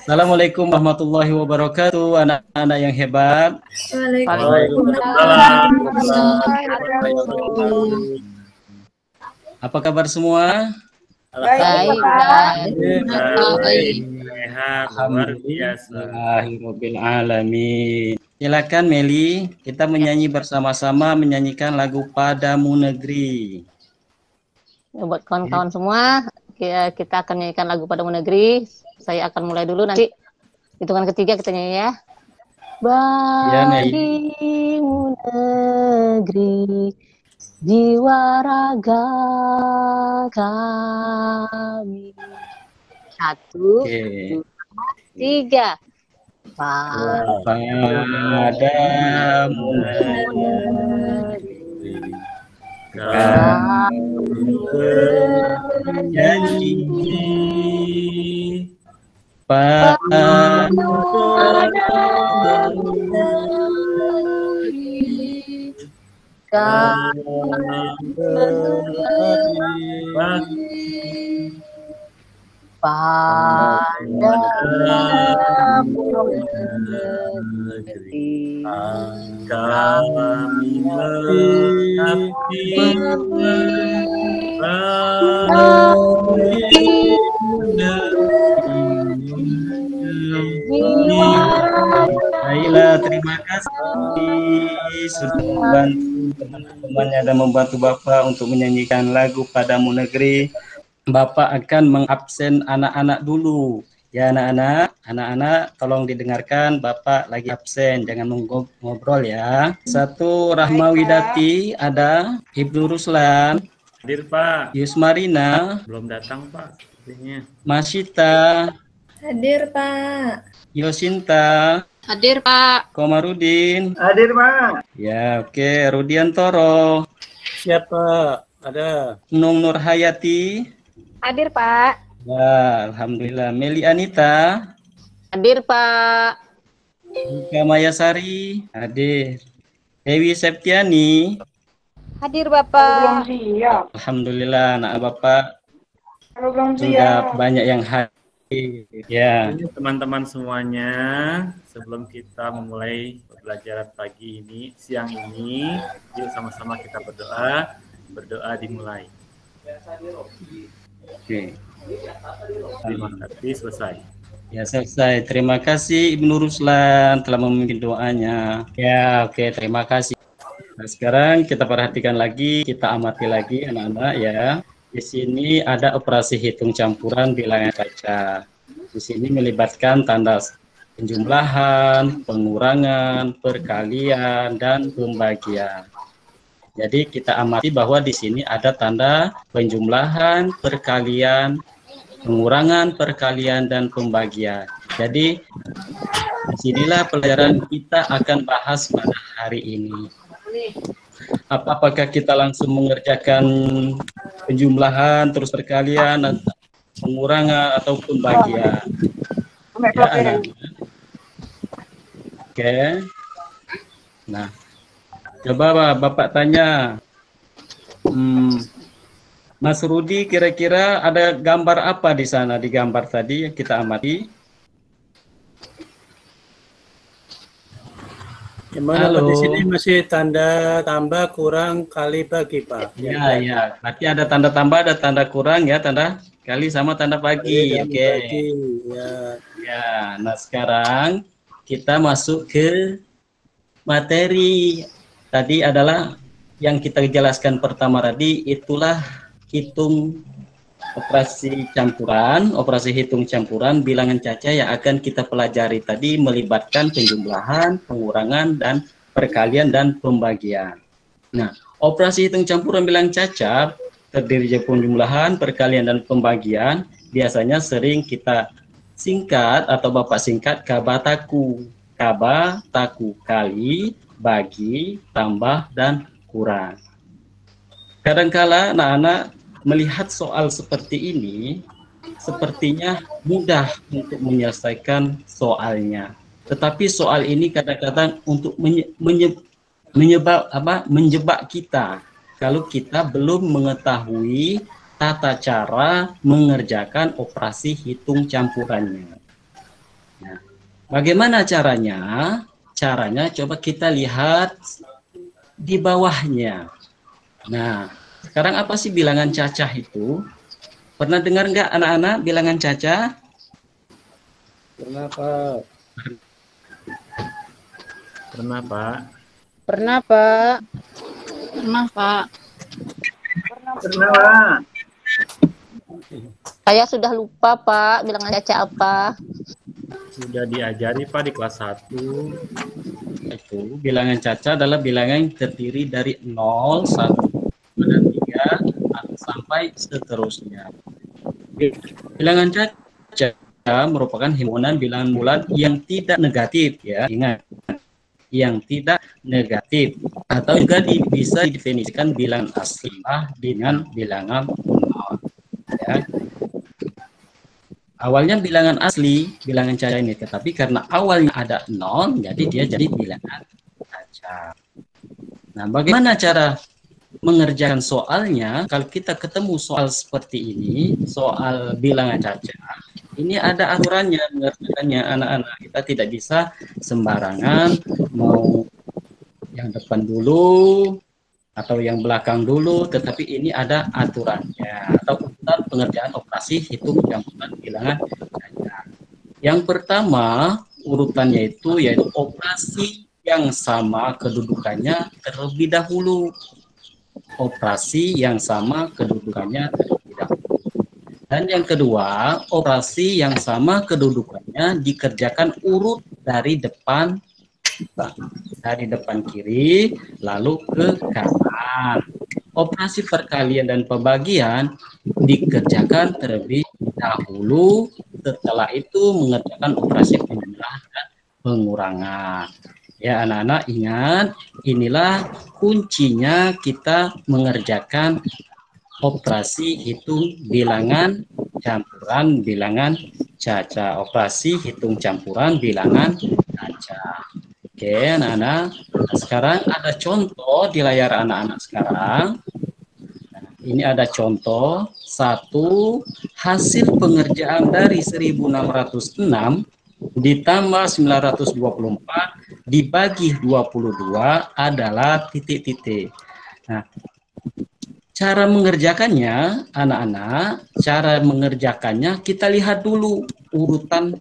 Assalamualaikum warahmatullahi wabarakatuh, anak-anak yang hebat. Waalaikumsalam. Apa kabar semua? Baik, Sehat, luar biasa. Alhamdulillahirabbil alamin. Silakan Meli, kita menyanyi bersama-sama menyanyikan lagu Padamu Negeri. buat kawan-kawan semua, kita akan nyanyikan lagu Padamu Negeri. Saya akan mulai dulu, nanti hitungan ketiga kita nyanyi ya. Bagimu negeri, jiwa raga kami. 1, 2, 3. Padamu negeri, kami berjanji padamu negeri, kami berbakti padamu negeri, Kami mengabdi Baiklah, terima kasih sudah membantu teman-temannya dan membantu Bapak untuk menyanyikan lagu Padamu Negeri. Bapak akan mengabsen anak-anak dulu. Ya anak-anak tolong didengarkan, Bapak lagi absen, jangan ngobrol ya. 1 Rahmawidati, ada Ibnu Ruslan, hadir Pak. Yusmarina, Belum datang Pak sepertinya. Masita, Hadir, Pak. Yosinta, Hadir, Pak. Komarudin. Hadir, Pak. Ya, oke. Rudiantoro. Siapa? Ada. Nung Nurhayati. Hadir, Pak. Ya, alhamdulillah. Meli Anita. hadir Pak. Ika Mayasari. Hadir. Dewi Septiani. Hadir, Bapak. Alhamdulillah, anak Bapak Belum sudah banyak yang hadir. Ya. Ini teman-teman semuanya, sebelum kita memulai pembelajaran pagi ini, siang ini, yuk sama-sama kita berdoa. Berdoa dimulai. Oke. Terima kasih, selesai. Ya, selesai. Terima kasih Ibnu Ruslan telah memimpin doanya. Ya, oke. Terima kasih. Nah, sekarang kita perhatikan lagi, kita amati lagi anak-anak ya. Di sini ada operasi hitung campuran bilangan kaca. Di sini melibatkan tanda penjumlahan, pengurangan, perkalian, dan pembagian. Jadi kita amati bahwa di sini ada tanda penjumlahan, perkalian, pengurangan, perkalian, dan pembagian. Jadi disinilah pelajaran kita akan bahas pada hari ini. Apakah kita langsung mengerjakan penjumlahan, terus perkalian, pengurangan, atau pembagian? Ya, anak-anak. Oke. Nah, coba Bapak tanya, Mas Rudi, kira-kira ada gambar apa di sana, di gambar tadi yang kita amati? Gimana Pak, di sini masih tanda tambah, kurang, kali, bagi Pak. Ya, ya. Berarti ada tanda tambah, ada tanda kurang ya, tanda kali sama tanda bagi. Oke. Ya. Ya, nah sekarang kita masuk ke materi. Tadi adalah yang kita jelaskan pertama tadi, itulah hitung operasi campuran, operasi hitung campuran bilangan caca yang akan kita pelajari tadi melibatkan penjumlahan, pengurangan, dan perkalian dan pembagian. Nah, operasi hitung campuran bilangan caca terdiri dari penjumlahan, perkalian, dan pembagian. Biasanya sering kita singkat atau Bapak singkat kabataku. Kabataku, kali, bagi, tambah, dan kurang. Kadangkala anak-anak melihat soal seperti ini, sepertinya mudah untuk menyelesaikan soalnya. Tetapi soal ini kadang-kadang untuk menjebak kita kalau kita belum mengetahui tata cara mengerjakan operasi hitung campurannya. Bagaimana caranya? Caranya coba kita lihat di bawahnya. Nah, sekarang apa sih bilangan cacah itu? Pernah dengar nggak anak-anak bilangan cacah? Pernah, Pak. Pernah, Pak. Pernah, Pak. Pernah, Pak. Pernah, Pak. Saya sudah lupa, Pak, bilangan cacah apa. Sudah diajari, Pak, di kelas 1. Itu bilangan cacah adalah bilangan yang terdiri dari 0, 1, 2, dan 3 sampai seterusnya. Bilangan cacah merupakan himpunan bilangan bulat yang tidak negatif, ya. Ingat, yang tidak negatif, atau juga bisa didefinisikan bilangan asli dengan bilangan nol, ya. Awalnya bilangan asli, bilangan cacah ini, tetapi karena awalnya ada 0, jadi dia jadi bilangan cacah. Nah, bagaimana cara mengerjakan soalnya? Kalau kita ketemu soal seperti ini, soal bilangan cacah, ini ada aturannya, mengerjakannya anak-anak. Kita tidak bisa sembarangan mau yang depan dulu atau yang belakang dulu, tetapi ini ada aturannya atau urutan pengerjaan operasi hitung campuran bilangan cacah. Yang pertama urutannya itu yaitu operasi yang sama kedudukannya terlebih dahulu. Operasi yang sama kedudukannya terlebih dahulu. Dan yang kedua, operasi yang sama kedudukannya dikerjakan urut dari depan kiri lalu ke kanan. Operasi perkalian dan pembagian dikerjakan terlebih dahulu, setelah itu mengerjakan operasi penjumlahan dan pengurangan. Ya anak-anak, ingat, inilah kuncinya kita mengerjakan operasi hitung bilangan campuran bilangan cacah. Operasi hitung campuran bilangan cacah. Oke, anak-anak. Nah, sekarang ada contoh di layar anak-anak sekarang. Nah, ini ada contoh. 1. Hasil pengerjaan dari 1606 ditambah 924 dibagi 22 adalah titik-titik. Nah, cara mengerjakannya, anak-anak, cara mengerjakannya kita lihat dulu urutan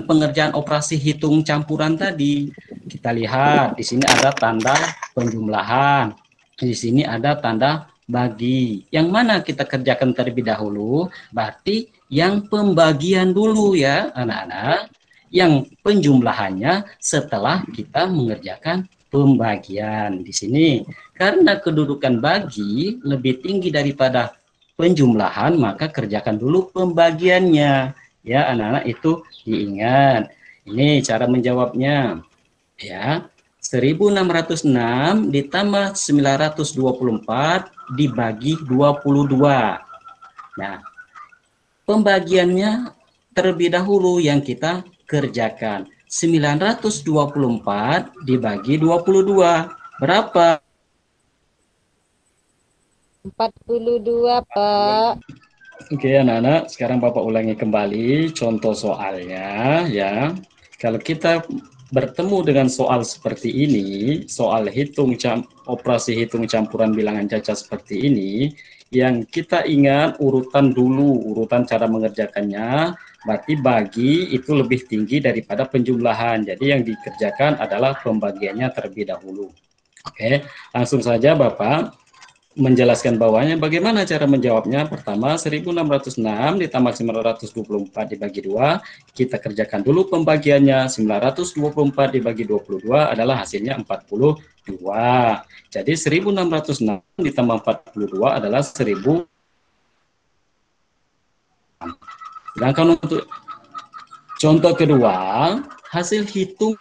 pengerjaan operasi hitung campuran tadi. Kita lihat di sini ada tanda penjumlahan, di sini ada tanda bagi. Yang mana kita kerjakan terlebih dahulu? Berarti yang pembagian dulu ya anak-anak. Yang penjumlahannya setelah kita mengerjakan pembagian di sini. Karena kedudukan bagi lebih tinggi daripada penjumlahan, maka kerjakan dulu pembagiannya. Ya, anak-anak itu diingat. Ini cara menjawabnya. Ya, 1606 ditambah 924 dibagi 22. Nah, pembagiannya terlebih dahulu yang kita kerjakan. 924 dibagi 22. Berapa? 42, Pak. Oke, anak-anak, sekarang Bapak ulangi kembali contoh soalnya ya. Kalau kita bertemu dengan soal seperti ini, soal operasi hitung campuran bilangan cacah seperti ini, yang kita ingat urutan dulu, urutan cara mengerjakannya, berarti bagi itu lebih tinggi daripada penjumlahan. Jadi yang dikerjakan adalah pembagiannya terlebih dahulu. Oke, langsung saja Bapak menjelaskan bawahnya bagaimana cara menjawabnya. Pertama, 1606 ditambah 924 dibagi 2. Kita kerjakan dulu pembagiannya. 924 dibagi 22 adalah hasilnya 42. Jadi 1606 ditambah 42 adalah 1000. Sedangkan untuk contoh kedua, hasil hitung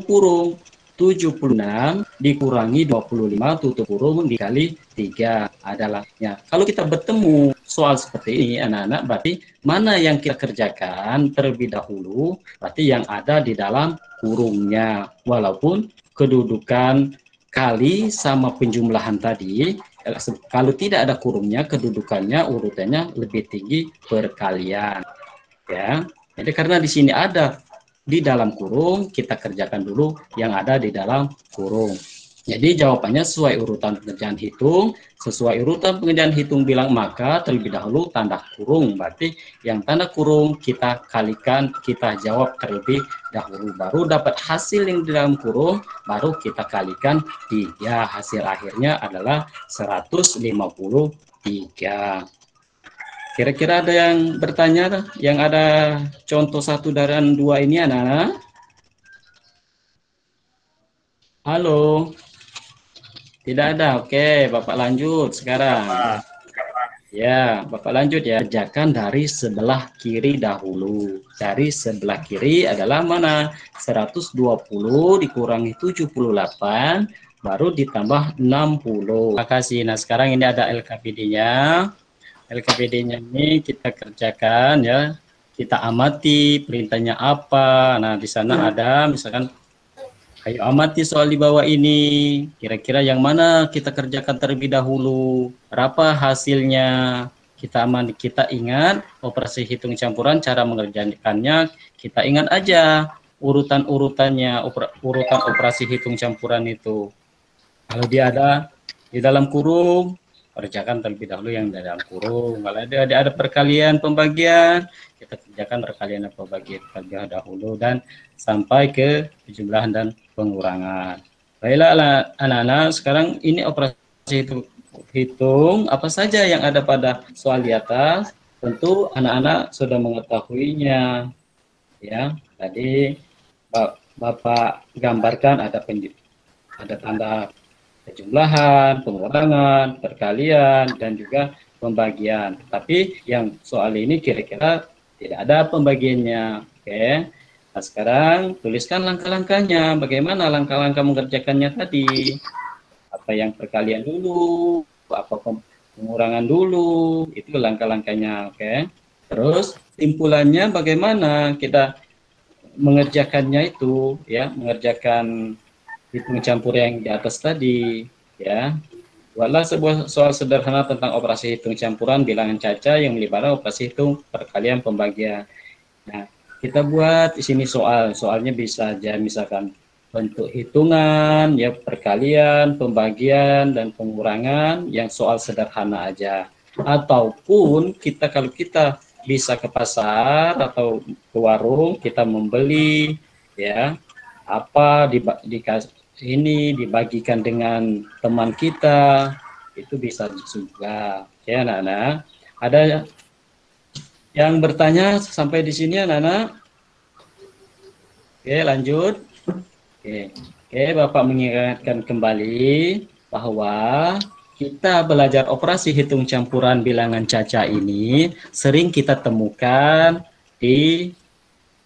kurung 76 dikurangi 25 tutup kurung dikali 3 adalahnya. Kalau kita bertemu soal seperti ini anak-anak, berarti mana yang kita kerjakan terlebih dahulu, berarti yang ada di dalam kurungnya. Walaupun kedudukan kali sama penjumlahan tadi, kalau tidak ada kurungnya, kedudukannya urutannya lebih tinggi perkalian. Ya. Jadi karena di sini ada di dalam kurung, kita kerjakan dulu yang ada di dalam kurung. Jadi jawabannya sesuai urutan pengerjaan hitung, sesuai urutan pengerjaan hitung bilang maka terlebih dahulu tanda kurung. Berarti yang tanda kurung kita kalikan, kita jawab terlebih dahulu. Baru dapat hasil yang di dalam kurung, baru kita kalikan 3. Hasil akhirnya adalah 153. Kira-kira ada yang bertanya, yang ada contoh 1 dan 2 ini anak-anak? Halo? Tidak ada, oke, Bapak lanjut sekarang. Ya, Bapak lanjut ya. Kerjakan dari sebelah kiri dahulu. Dari sebelah kiri adalah mana? 120 dikurangi 78, baru ditambah 60. Terima kasih. Nah, sekarang ini ada LKPD-nya. LKPD-nya ini kita kerjakan ya. Kita amati perintahnya apa. Nah, di sana ada misalkan ayo amati soal di bawah ini. Kira-kira yang mana kita kerjakan terlebih dahulu? Berapa hasilnya? Kita amati, kita ingat operasi hitung campuran, cara mengerjakannya. Kita ingat aja urutan-urutannya, urutan operasi hitung campuran itu. Kalau dia ada di dalam kurung, kerjakan terlebih dahulu yang di dalam kurung. Kalau ada perkalian pembagian, kita kerjakan perkalian dan pembagian terlebih dahulu dan sampai ke penjumlahan dan pengurangan. Baiklah anak-anak, sekarang ini operasi hitung apa saja yang ada pada soal di atas. Tentu anak-anak sudah mengetahuinya. Ya, tadi Bapak gambarkan ada tanda penjumlahan, pengurangan, perkalian, dan juga pembagian. Tapi yang soal ini kira-kira tidak ada pembagiannya. Oke. Nah, sekarang tuliskan langkah-langkahnya. Bagaimana langkah-langkah mengerjakannya tadi? Apa yang perkalian dulu, apa pengurangan dulu, itu langkah-langkahnya. Oke. Terus simpulannya bagaimana kita mengerjakannya itu, ya, mengerjakan hitung campur yang di atas tadi, ya. Buatlah sebuah soal sederhana tentang operasi hitung campuran bilangan caca yang melibatkan operasi hitung perkalian pembagian. Nah, kita buat di sini soalnya bisa aja misalkan bentuk hitungan, ya, perkalian, pembagian, dan pengurangan yang soal sederhana aja. Ataupun kalau kita bisa ke pasar atau ke warung, kita membeli, ya, apa dibagikan dengan teman kita, itu bisa juga, ya anak-anak. Ada yang bertanya sampai di sini anak-anak? Oke, lanjut. Oke, Bapak mengingatkan kembali bahwa kita belajar operasi hitung campuran bilangan caca ini sering kita temukan di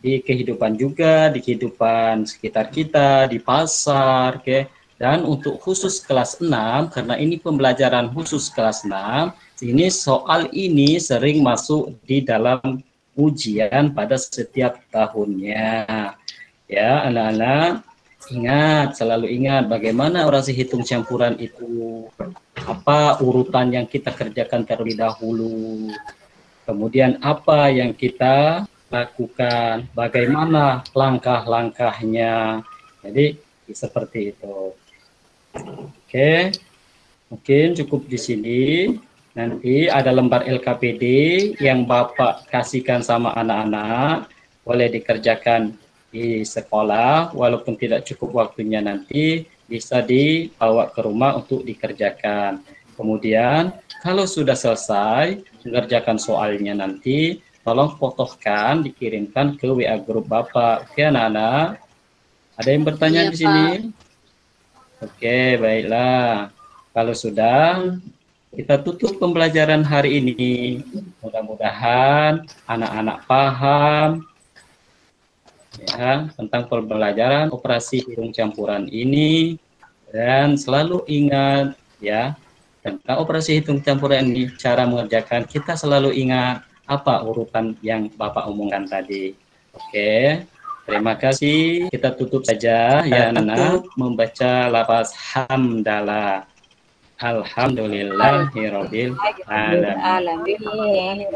kehidupan juga, di kehidupan sekitar kita, di pasar, oke. Dan untuk khusus kelas 6, karena ini pembelajaran khusus kelas 6, ini soal ini sering masuk di dalam ujian pada setiap tahunnya. Ya, anak-anak, selalu ingat bagaimana operasi hitung campuran itu. Apa urutan yang kita kerjakan terlebih dahulu. Kemudian apa yang kita lakukan, bagaimana langkah-langkahnya. Jadi seperti itu. Oke, mungkin cukup di sini. Nanti ada lembar LKPD yang Bapak kasihkan sama anak-anak, boleh dikerjakan di sekolah, walaupun tidak cukup waktunya nanti bisa dibawa ke rumah untuk dikerjakan. Kemudian kalau sudah selesai mengerjakan soalnya nanti, tolong fotokan, dikirimkan ke WA grup Bapak. Oke anak-anak, ada yang bertanya di sini? Oke, baiklah. Kalau sudah, kita tutup pembelajaran hari ini. Mudah-mudahan anak-anak paham ya tentang pembelajaran operasi hitung campuran ini, dan selalu ingat ya tentang operasi hitung campuran ini, cara mengerjakan kita selalu ingat apa urutan yang Bapak omongkan tadi. Oke. Terima kasih. Kita tutup saja ya anak-anak membaca lafaz hamdalah. Alhamdulillahirabbil alamin.